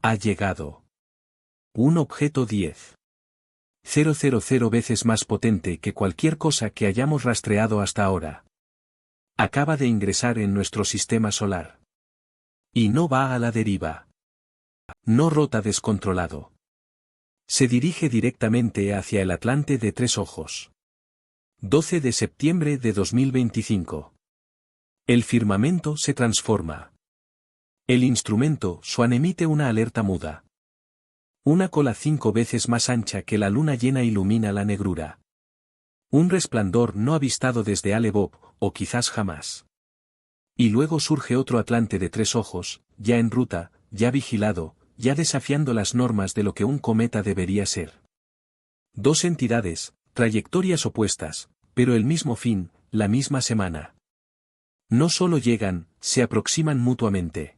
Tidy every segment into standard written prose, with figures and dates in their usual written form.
Ha llegado. Un objeto 10,000 veces más potente que cualquier cosa que hayamos rastreado hasta ahora. Acaba de ingresar en nuestro sistema solar. Y no va a la deriva. No rota descontrolado. Se dirige directamente hacia el Atlante de Tres Ojos. 12 de septiembre de 2025. El firmamento se transforma. El instrumento Swan emite una alerta muda. Una cola 5 veces más ancha que la luna llena ilumina la negrura. Un resplandor no avistado desde Alebop, o quizás jamás. Y luego surge otro Atlante de Tres Ojos, ya en ruta, ya vigilado, ya desafiando las normas de lo que un cometa debería ser. Dos entidades, trayectorias opuestas, pero el mismo fin, la misma semana. No solo llegan, se aproximan mutuamente.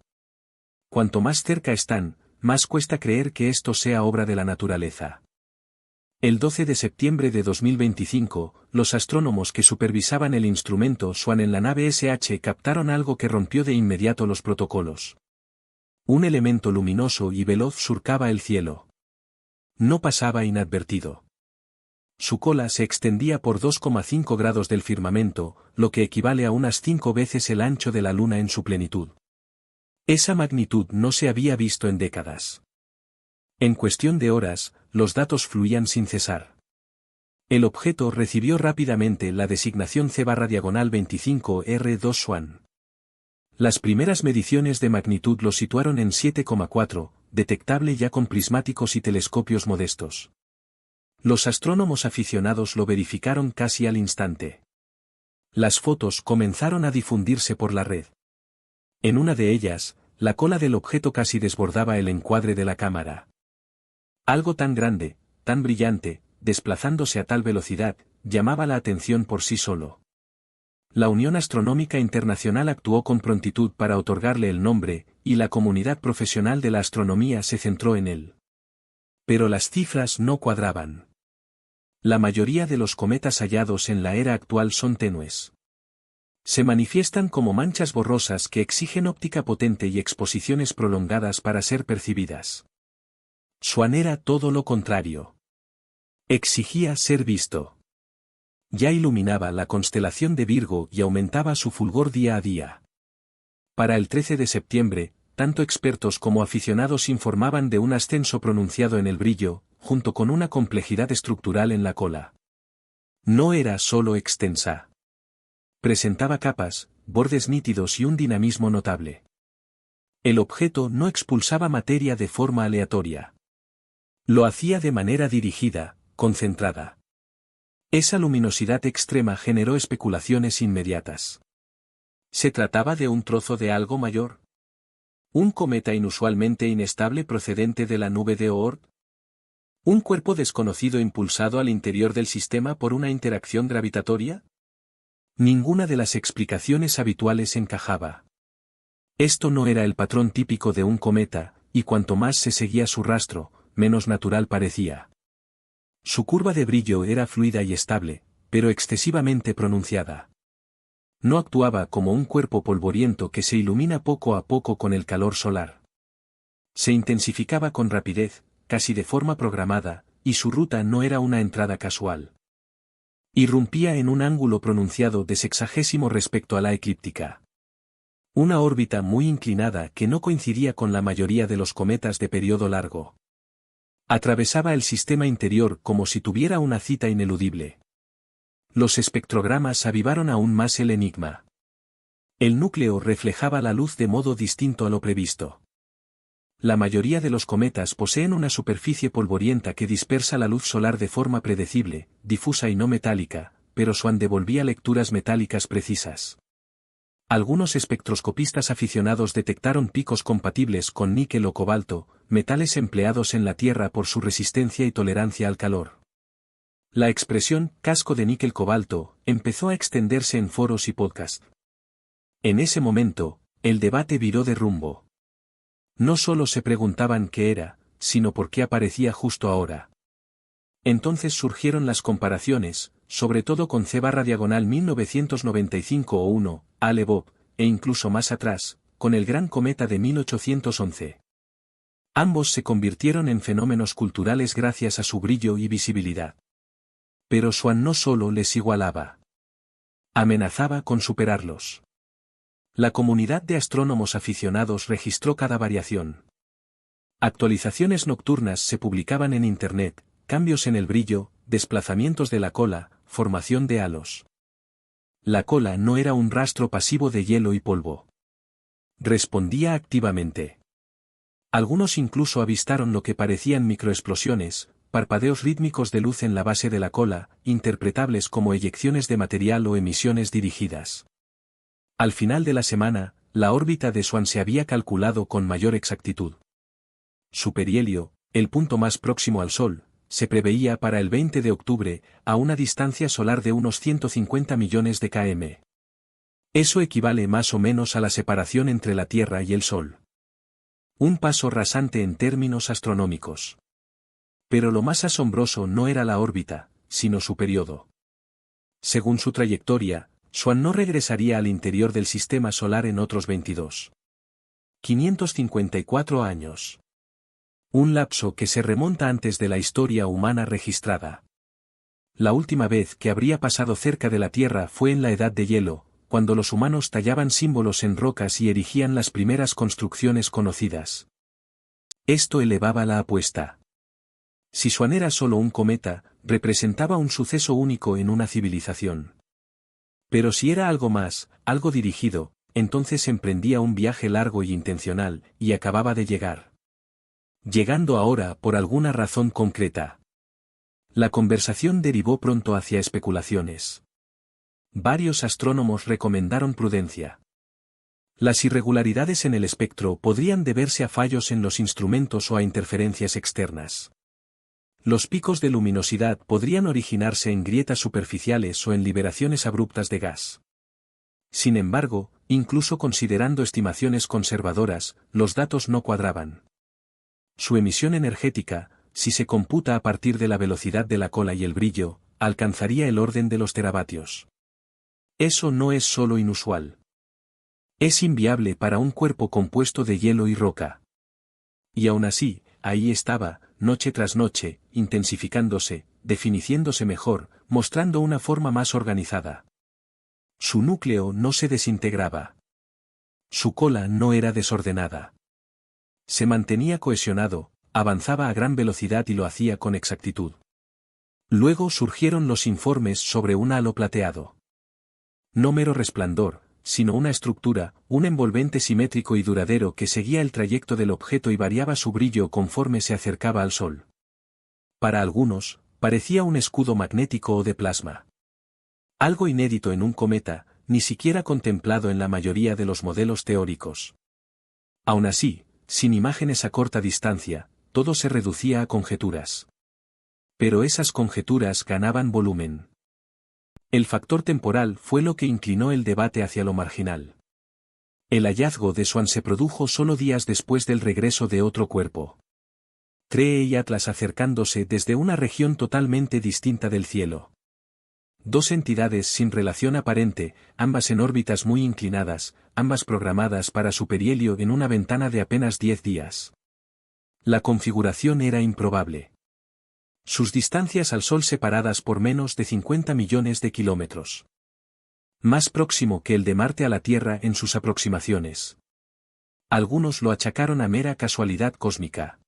Cuanto más cerca están, más cuesta creer que esto sea obra de la naturaleza. El 12 de septiembre de 2025, los astrónomos que supervisaban el instrumento Swan en la nave SH captaron algo que rompió de inmediato los protocolos. Un elemento luminoso y veloz surcaba el cielo. No pasaba inadvertido. Su cola se extendía por 2,5 grados del firmamento, lo que equivale a unas 5 veces el ancho de la luna en su plenitud. Esa magnitud no se había visto en décadas. En cuestión de horas, los datos fluían sin cesar. El objeto recibió rápidamente la designación C/25R2 Swan. Las primeras mediciones de magnitud lo situaron en 7,4, detectable ya con prismáticos y telescopios modestos. Los astrónomos aficionados lo verificaron casi al instante. Las fotos comenzaron a difundirse por la red. En una de ellas, la cola del objeto casi desbordaba el encuadre de la cámara. Algo tan grande, tan brillante, desplazándose a tal velocidad, llamaba la atención por sí solo. La Unión Astronómica Internacional actuó con prontitud para otorgarle el nombre, y la comunidad profesional de la astronomía se centró en él. Pero las cifras no cuadraban. La mayoría de los cometas hallados en la era actual son tenues. Se manifiestan como manchas borrosas que exigen óptica potente y exposiciones prolongadas para ser percibidas. Swan era todo lo contrario. Exigía ser visto. Ya iluminaba la constelación de Virgo y aumentaba su fulgor día a día. Para el 13 de septiembre, tanto expertos como aficionados informaban de un ascenso pronunciado en el brillo, junto con una complejidad estructural en la cola. No era solo extensa. Presentaba capas, bordes nítidos y un dinamismo notable. El objeto no expulsaba materia de forma aleatoria. Lo hacía de manera dirigida, concentrada. Esa luminosidad extrema generó especulaciones inmediatas. ¿Se trataba de un trozo de algo mayor? ¿Un cometa inusualmente inestable procedente de la nube de Oort? ¿Un cuerpo desconocido impulsado al interior del sistema por una interacción gravitatoria? Ninguna de las explicaciones habituales encajaba. Esto no era el patrón típico de un cometa, y cuanto más se seguía su rastro, menos natural parecía. Su curva de brillo era fluida y estable, pero excesivamente pronunciada. No actuaba como un cuerpo polvoriento que se ilumina poco a poco con el calor solar. Se intensificaba con rapidez, casi de forma programada, y su ruta no era una entrada casual. Irrumpía en un ángulo pronunciado de sexagésimo respecto a la eclíptica. Una órbita muy inclinada que no coincidía con la mayoría de los cometas de periodo largo. Atravesaba el sistema interior como si tuviera una cita ineludible. Los espectrogramas avivaron aún más el enigma. El núcleo reflejaba la luz de modo distinto a lo previsto. La mayoría de los cometas poseen una superficie polvorienta que dispersa la luz solar de forma predecible, difusa y no metálica, pero Swan devolvía lecturas metálicas precisas. Algunos espectroscopistas aficionados detectaron picos compatibles con níquel o cobalto, metales empleados en la Tierra por su resistencia y tolerancia al calor. La expresión casco de níquel-cobalto empezó a extenderse en foros y podcasts. En ese momento, el debate viró de rumbo. No solo se preguntaban qué era, sino por qué aparecía justo ahora. Entonces surgieron las comparaciones, sobre todo con C/1995 o 1, Alebop, e incluso más atrás, con el gran cometa de 1811. Ambos se convirtieron en fenómenos culturales gracias a su brillo y visibilidad. Pero Swan no solo les igualaba. Amenazaba con superarlos. La comunidad de astrónomos aficionados registró cada variación. Actualizaciones nocturnas se publicaban en Internet, cambios en el brillo, desplazamientos de la cola, formación de halos. La cola no era un rastro pasivo de hielo y polvo. Respondía activamente. Algunos incluso avistaron lo que parecían microexplosiones, parpadeos rítmicos de luz en la base de la cola, interpretables como eyecciones de material o emisiones dirigidas. Al final de la semana, la órbita de Swan se había calculado con mayor exactitud. Su perihelio, el punto más próximo al Sol, se preveía para el 20 de octubre, a una distancia solar de unos 150 millones de km. Eso equivale más o menos a la separación entre la Tierra y el Sol. Un paso rasante en términos astronómicos. Pero lo más asombroso no era la órbita, sino su periodo. Según su trayectoria, Swan no regresaría al interior del sistema solar en otros 554 años. Un lapso que se remonta antes de la historia humana registrada. La última vez que habría pasado cerca de la Tierra fue en la Edad de Hielo, cuando los humanos tallaban símbolos en rocas y erigían las primeras construcciones conocidas. Esto elevaba la apuesta. Si Swan era solo un cometa, representaba un suceso único en una civilización. Pero si era algo más, algo dirigido, entonces emprendía un viaje largo y intencional, y acababa de llegar. Llegando ahora por alguna razón concreta. La conversación derivó pronto hacia especulaciones. Varios astrónomos recomendaron prudencia. Las irregularidades en el espectro podrían deberse a fallos en los instrumentos o a interferencias externas. Los picos de luminosidad podrían originarse en grietas superficiales o en liberaciones abruptas de gas. Sin embargo, incluso considerando estimaciones conservadoras, los datos no cuadraban. Su emisión energética, si se computa a partir de la velocidad de la cola y el brillo, alcanzaría el orden de los teravatios. Eso no es solo inusual. Es inviable para un cuerpo compuesto de hielo y roca. Y aún así, ahí estaba, noche tras noche, intensificándose, definiéndose mejor, mostrando una forma más organizada. Su núcleo no se desintegraba. Su cola no era desordenada. Se mantenía cohesionado, avanzaba a gran velocidad y lo hacía con exactitud. Luego surgieron los informes sobre un halo plateado. No mero resplandor, sino una estructura, un envolvente simétrico y duradero que seguía el trayecto del objeto y variaba su brillo conforme se acercaba al Sol. Para algunos, parecía un escudo magnético o de plasma. Algo inédito en un cometa, ni siquiera contemplado en la mayoría de los modelos teóricos. Aún así, sin imágenes a corta distancia, todo se reducía a conjeturas. Pero esas conjeturas ganaban volumen. El factor temporal fue lo que inclinó el debate hacia lo marginal. El hallazgo de Swan se produjo solo días después del regreso de otro cuerpo. Cree y Atlas acercándose desde una región totalmente distinta del cielo. Dos entidades sin relación aparente, ambas en órbitas muy inclinadas, ambas programadas para su perihelio en una ventana de apenas 10 días. La configuración era improbable. Sus distancias al Sol separadas por menos de 50 millones de kilómetros. Más próximo que el de Marte a la Tierra en sus aproximaciones. Algunos lo achacaron a mera casualidad cósmica.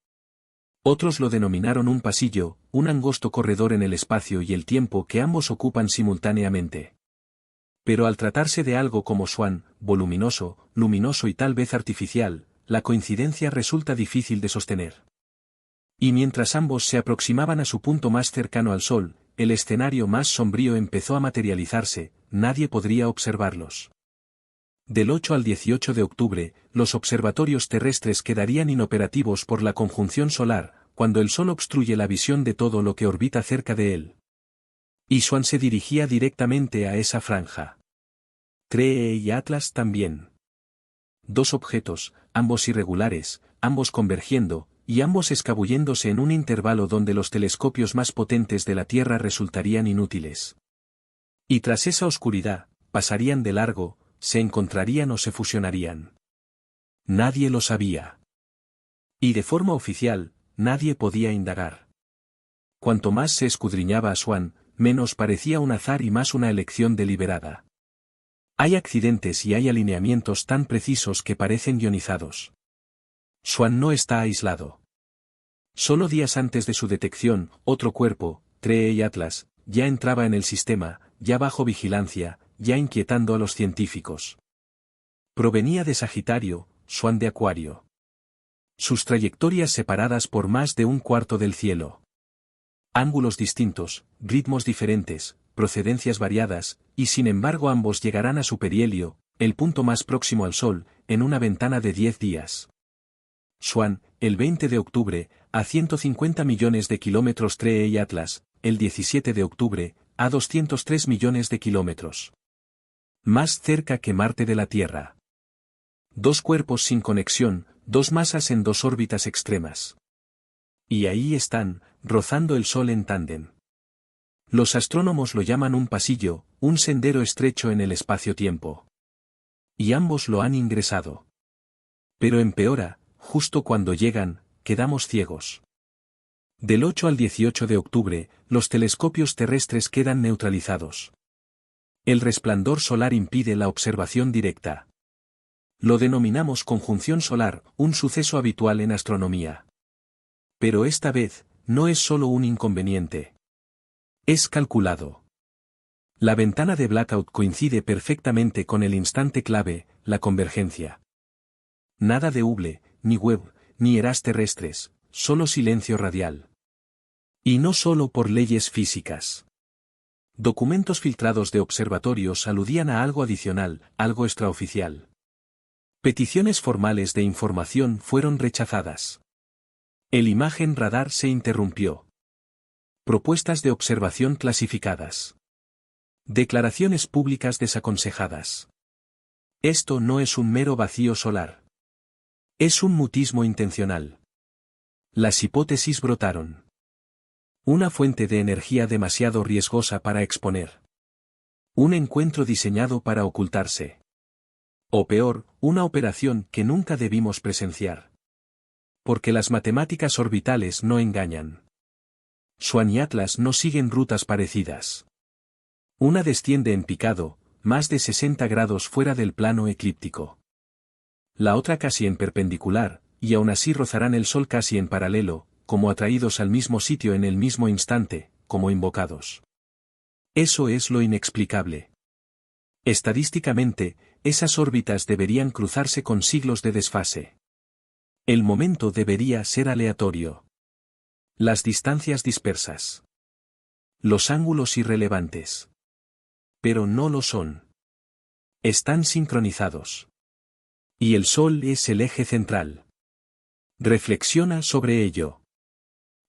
Otros lo denominaron un pasillo, un angosto corredor en el espacio y el tiempo que ambos ocupan simultáneamente. Pero al tratarse de algo como Swan, voluminoso, luminoso y tal vez artificial, la coincidencia resulta difícil de sostener. Y mientras ambos se aproximaban a su punto más cercano al Sol, el escenario más sombrío empezó a materializarse, nadie podría observarlos. Del 8 al 18 de octubre, los observatorios terrestres quedarían inoperativos por la conjunción solar, cuando el Sol obstruye la visión de todo lo que orbita cerca de él. Y Swan se dirigía directamente a esa franja. Cree y Atlas también. Dos objetos, ambos irregulares, ambos convergiendo, y ambos escabulléndose en un intervalo donde los telescopios más potentes de la Tierra resultarían inútiles. Y tras esa oscuridad, pasarían de largo, se encontrarían o se fusionarían. Nadie lo sabía. Y de forma oficial, nadie podía indagar. Cuanto más se escudriñaba a Swann, menos parecía un azar y más una elección deliberada. Hay accidentes y hay alineamientos tan precisos que parecen ionizados. Swann no está aislado. Solo días antes de su detección, otro cuerpo, Tree y Atlas, ya entraba en el sistema, ya bajo vigilancia, ya inquietando a los científicos. Provenía de Sagitario, Swann de Acuario. Sus trayectorias separadas por más de un cuarto del cielo. Ángulos distintos, ritmos diferentes, procedencias variadas, y sin embargo ambos llegarán a su perihelio, el punto más próximo al Sol, en una ventana de 10 días. Swann, el 20 de octubre, a 150 millones de kilómetros. Tree y Atlas, el 17 de octubre, a 203 millones de kilómetros. Más cerca que Marte de la Tierra. Dos cuerpos sin conexión, dos masas en dos órbitas extremas. Y ahí están, rozando el Sol en tándem. Los astrónomos lo llaman un pasillo, un sendero estrecho en el espacio-tiempo. Y ambos lo han ingresado. Pero empeora, justo cuando llegan, quedamos ciegos. Del 8 al 18 de octubre, los telescopios terrestres quedan neutralizados. El resplandor solar impide la observación directa. Lo denominamos conjunción solar, un suceso habitual en astronomía. Pero esta vez, no es solo un inconveniente. Es calculado. La ventana de blackout coincide perfectamente con el instante clave, la convergencia. Nada de Hubble, ni Webb, ni eras terrestres, solo silencio radial. Y no solo por leyes físicas. Documentos filtrados de observatorios aludían a algo adicional, algo extraoficial. Peticiones formales de información fueron rechazadas. El imagen radar se interrumpió. Propuestas de observación clasificadas. Declaraciones públicas desaconsejadas. Esto no es un mero vacío solar. Es un mutismo intencional. Las hipótesis brotaron. Una fuente de energía demasiado riesgosa para exponer. Un encuentro diseñado para ocultarse. O peor, una operación que nunca debimos presenciar. Porque las matemáticas orbitales no engañan. Swann y Atlas no siguen rutas parecidas. Una desciende en picado, más de 60 grados fuera del plano eclíptico. La otra casi en perpendicular, y aún así rozarán el Sol casi en paralelo, como atraídos al mismo sitio en el mismo instante, como invocados. Eso es lo inexplicable. Estadísticamente, esas órbitas deberían cruzarse con siglos de desfase. El momento debería ser aleatorio. Las distancias dispersas. Los ángulos irrelevantes. Pero no lo son. Están sincronizados. Y el Sol es el eje central. Reflexiona sobre ello.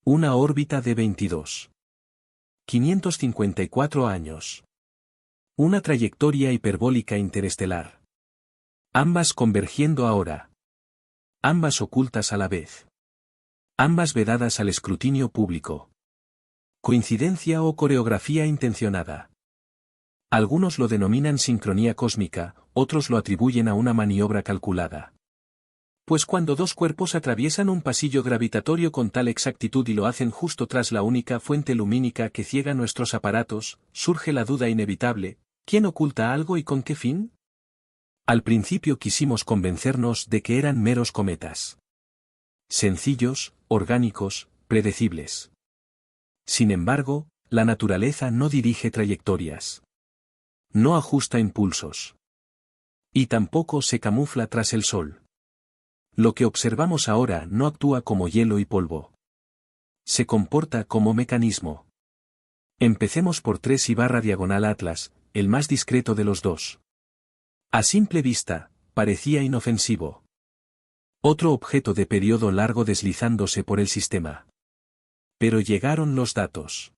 Una órbita de 22.554 años. Una trayectoria hiperbólica interestelar. Ambas convergiendo ahora. Ambas ocultas a la vez. Ambas vedadas al escrutinio público. ¿Coincidencia o coreografía intencionada? Algunos lo denominan sincronía cósmica, otros lo atribuyen a una maniobra calculada. Pues cuando dos cuerpos atraviesan un pasillo gravitatorio con tal exactitud y lo hacen justo tras la única fuente lumínica que ciega nuestros aparatos, surge la duda inevitable, ¿quién oculta algo y con qué fin? Al principio quisimos convencernos de que eran meros cometas. Sencillos, orgánicos, predecibles. Sin embargo, la naturaleza no dirige trayectorias. No ajusta impulsos. Y tampoco se camufla tras el Sol. Lo que observamos ahora no actúa como hielo y polvo. Se comporta como mecanismo. Empecemos por 3/diagonal Atlas, el más discreto de los dos. A simple vista, parecía inofensivo. Otro objeto de periodo largo deslizándose por el sistema. Pero llegaron los datos.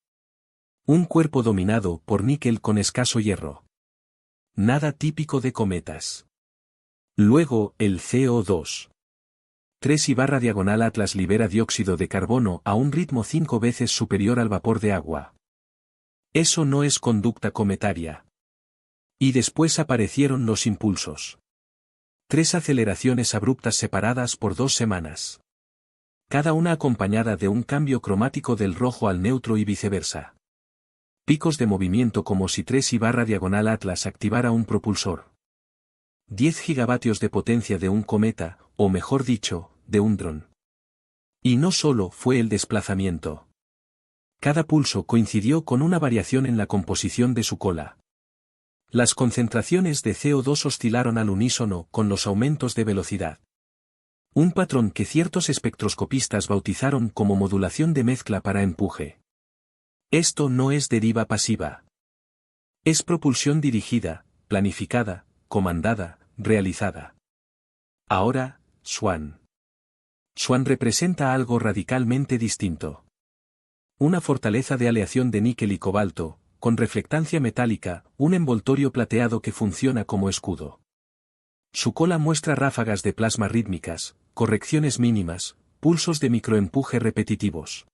Un cuerpo dominado por níquel con escaso hierro. Nada típico de cometas. Luego, el CO2. 3/diagonal Atlas libera dióxido de carbono a un ritmo 5 veces superior al vapor de agua. Eso no es conducta cometaria. Y después aparecieron los impulsos. 3 aceleraciones abruptas separadas por 2 semanas. cada una acompañada de un cambio cromático del rojo al neutro y viceversa. Picos de movimiento como si 3I/diagonal Atlas activara un propulsor. 10 gigavatios de potencia de un cometa, o mejor dicho, de un dron. Y no solo fue el desplazamiento. Cada pulso coincidió con una variación en la composición de su cola. Las concentraciones de CO2 oscilaron al unísono con los aumentos de velocidad. Un patrón que ciertos espectroscopistas bautizaron como modulación de mezcla para empuje. Esto no es deriva pasiva. Es propulsión dirigida, planificada, comandada, realizada. Ahora, Swan. Swan representa algo radicalmente distinto. Una fortaleza de aleación de níquel y cobalto, con reflectancia metálica, un envoltorio plateado que funciona como escudo. Su cola muestra ráfagas de plasma rítmicas, correcciones mínimas, pulsos de microempuje repetitivos.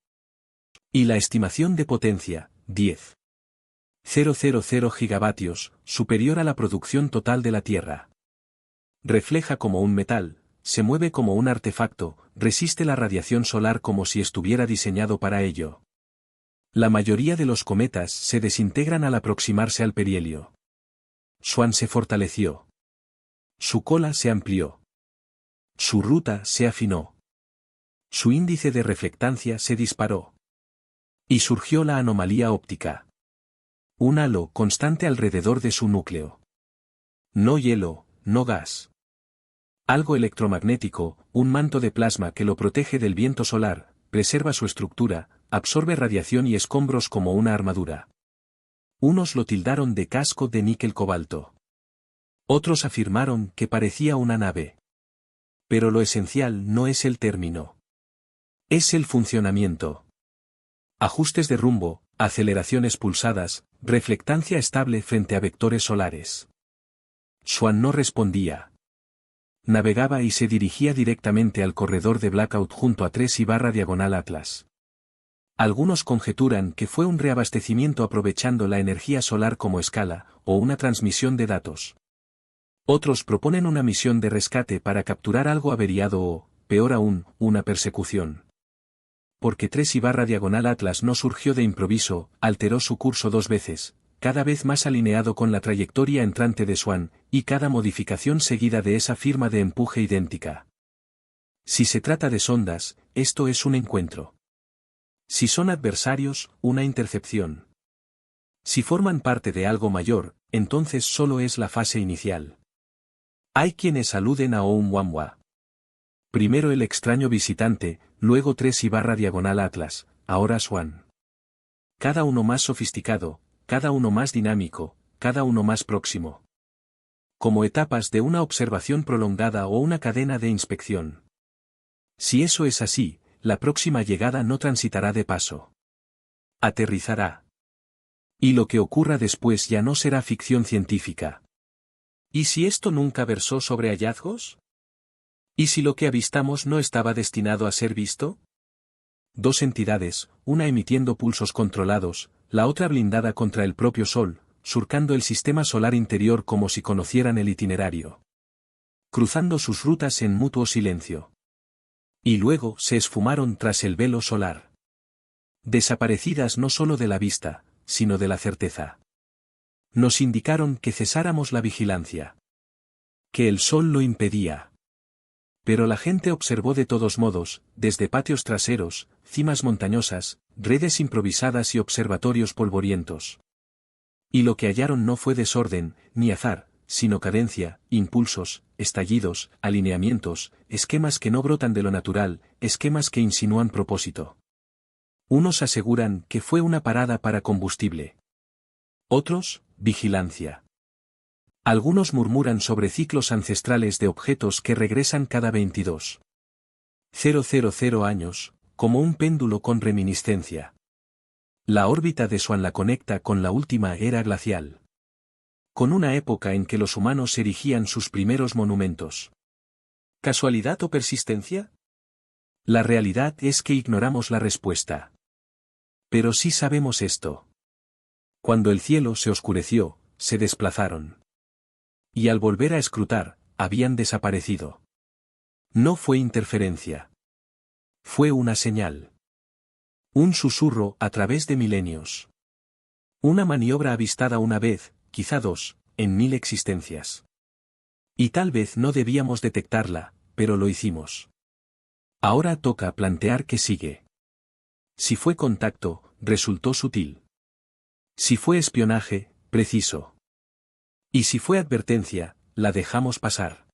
Y la estimación de potencia, 10,000 gigavatios, superior a la producción total de la Tierra. Refleja como un metal, se mueve como un artefacto, resiste la radiación solar como si estuviera diseñado para ello. La mayoría de los cometas se desintegran al aproximarse al perihelio. Swan se fortaleció. Su cola se amplió. Su ruta se afinó. Su índice de reflectancia se disparó. Y surgió la anomalía óptica. Un halo constante alrededor de su núcleo. No hielo, no gas. Algo electromagnético, un manto de plasma que lo protege del viento solar, preserva su estructura, absorbe radiación y escombros como una armadura. Unos lo tildaron de casco de níquel cobalto. Otros afirmaron que parecía una nave. Pero lo esencial no es el término. Es el funcionamiento. Ajustes de rumbo, aceleraciones pulsadas, reflectancia estable frente a vectores solares. Swan no respondía. Navegaba y se dirigía directamente al corredor de blackout junto a 3I/diagonal Atlas. Algunos conjeturan que fue un reabastecimiento aprovechando la energía solar como escala, o una transmisión de datos. Otros proponen una misión de rescate para capturar algo averiado o, peor aún, una persecución. Porque 3I/diagonal Atlas no surgió de improviso, alteró su curso 2 veces, cada vez más alineado con la trayectoria entrante de Swan, y cada modificación seguida de esa firma de empuje idéntica. Si se trata de sondas, esto es un encuentro. Si son adversarios, una intercepción. Si forman parte de algo mayor, entonces solo es la fase inicial. Hay quienes aluden a Oumuamua. Primero el extraño visitante, luego 3I/diagonal Atlas, ahora Swan. Cada uno más sofisticado, cada uno más dinámico, cada uno más próximo. Como etapas de una observación prolongada o una cadena de inspección. Si eso es así, la próxima llegada no transitará de paso. Aterrizará. Y lo que ocurra después ya no será ficción científica. ¿Y si esto nunca versó sobre hallazgos? ¿Y si lo que avistamos no estaba destinado a ser visto? Dos entidades, una emitiendo pulsos controlados, la otra blindada contra el propio Sol, surcando el sistema solar interior como si conocieran el itinerario. Cruzando sus rutas en mutuo silencio. Y luego se esfumaron tras el velo solar. Desaparecidas no solo de la vista, sino de la certeza. Nos indicaron que cesáramos la vigilancia. Que el sol lo impedía. Pero la gente observó de todos modos, desde patios traseros, cimas montañosas, redes improvisadas y observatorios polvorientos. Y lo que hallaron no fue desorden, ni azar, sino cadencia, impulsos, estallidos, alineamientos, esquemas que no brotan de lo natural, esquemas que insinúan propósito. Unos aseguran que fue una parada para combustible. Otros, vigilancia. Algunos murmuran sobre ciclos ancestrales de objetos que regresan cada 22,000 años, como un péndulo con reminiscencia. La órbita de Swan la conecta con la última era glacial. Con una época en que los humanos erigían sus primeros monumentos. ¿Casualidad o persistencia? La realidad es que ignoramos la respuesta. Pero sí sabemos esto. Cuando el cielo se oscureció, se desplazaron. Y al volver a escrutar, habían desaparecido. No fue interferencia. Fue una señal. Un susurro a través de milenios. Una maniobra avistada una vez, quizá dos, en 1000 existencias. Y tal vez no debíamos detectarla, pero lo hicimos. Ahora toca plantear qué sigue. Si fue contacto, resultó sutil. Si fue espionaje, preciso. Y si fue advertencia, la dejamos pasar.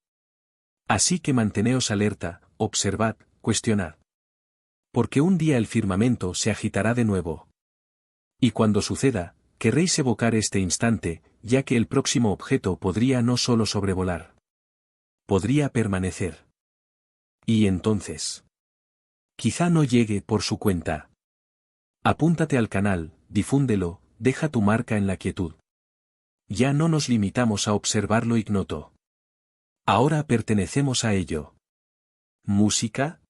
Así que manteneos alerta, observad, cuestionad. Porque un día el firmamento se agitará de nuevo. Y cuando suceda, querréis evocar este instante, ya que el próximo objeto podría no solo sobrevolar. Podría permanecer. Y entonces. Quizá no llegue por su cuenta. Apúntate al canal, difúndelo, deja tu marca en la quietud. Ya no nos limitamos a observar lo ignoto. Ahora pertenecemos a ello. Música,